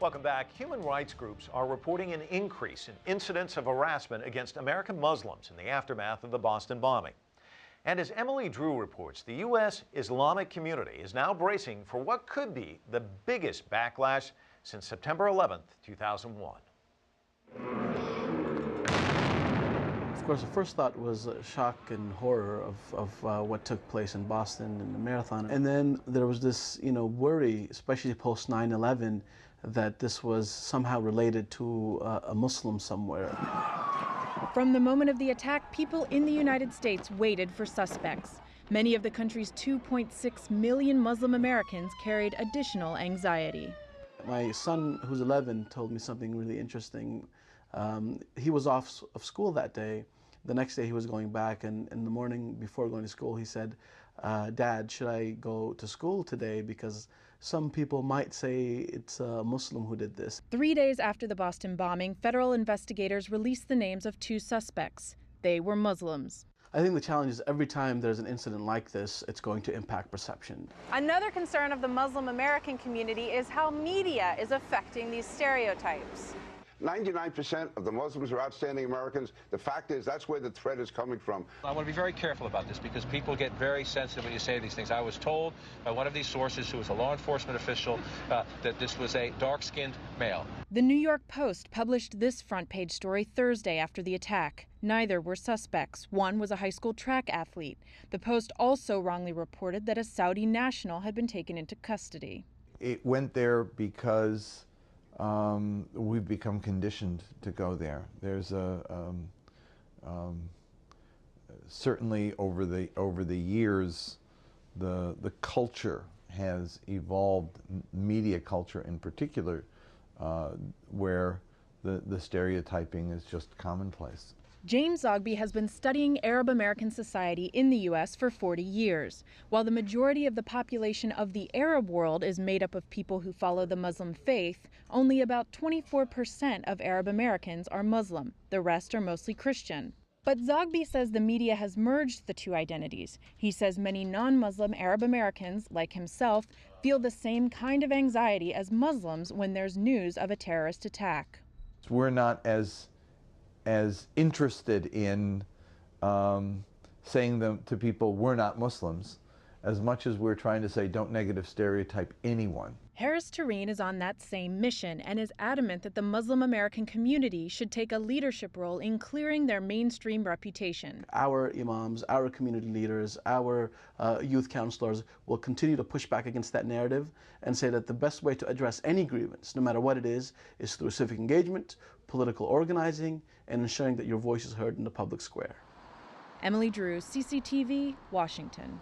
Welcome back. Human rights groups are reporting an increase in incidents of harassment against American Muslims in the aftermath of the Boston bombing. And as Emily Drew reports, the U.S. Islamic community is now bracing for what could be the biggest backlash since September 11th, 2001. Of course, the first thought was shock and horror of what took place in Boston in the marathon. And then there was this, worry, especially post 9/11, that this was somehow related to a Muslim somewhere. From the moment of the attack, people in the United States waited for suspects. Many of the country's 2.6 million Muslim Americans carried additional anxiety. My son, who's 11, told me something really interesting. He was off of school that day. The next day he was going back, and in the morning before going to school he said, "Dad, should I go to school today? Because some people might say it's a Muslim who did this." 3 days after the Boston bombing, federal investigators released the names of 2 suspects. They were Muslims. I think the challenge is every time there's an incident like this, it's going to impact perception. Another concern of the Muslim American community is how media is affecting these stereotypes. 99% of the Muslims are outstanding Americans. The fact is, that's where the threat is coming from. I want to be very careful about this because people get very sensitive when you say these things. I was told by one of these sources, who was a law enforcement official, that this was a dark-skinned male. The New York Post published this front page story Thursday after the attack. Neither were suspects. One was a high school track athlete. The Post also wrongly reported that a Saudi national had been taken into custody. It went there because we've become conditioned to go there. There's certainly over the years, the culture has evolved, media culture in particular, where the stereotyping is just commonplace. James Zogby has been studying Arab American society in the U.S. for 40 years. While the majority of the population of the Arab world is made up of people who follow the Muslim faith, only about 24% of Arab Americans are Muslim. The rest are mostly Christian. But Zogby says the media has merged the two identities. He says many non-Muslim Arab Americans, like himself, feel the same kind of anxiety as Muslims when there's news of a terrorist attack. We're not as interested in saying to people, we're not Muslims, as much as we're trying to say, don't negative stereotype anyone. Harris Tareen is on that same mission and is adamant that the Muslim American community should take a leadership role in clearing their mainstream reputation. Our imams, our community leaders, our youth counselors will continue to push back against that narrative and say that the best way to address any grievance, no matter what it is through civic engagement, political organizing, and ensuring that your voice is heard in the public square. Emily Drew, CCTV, Washington.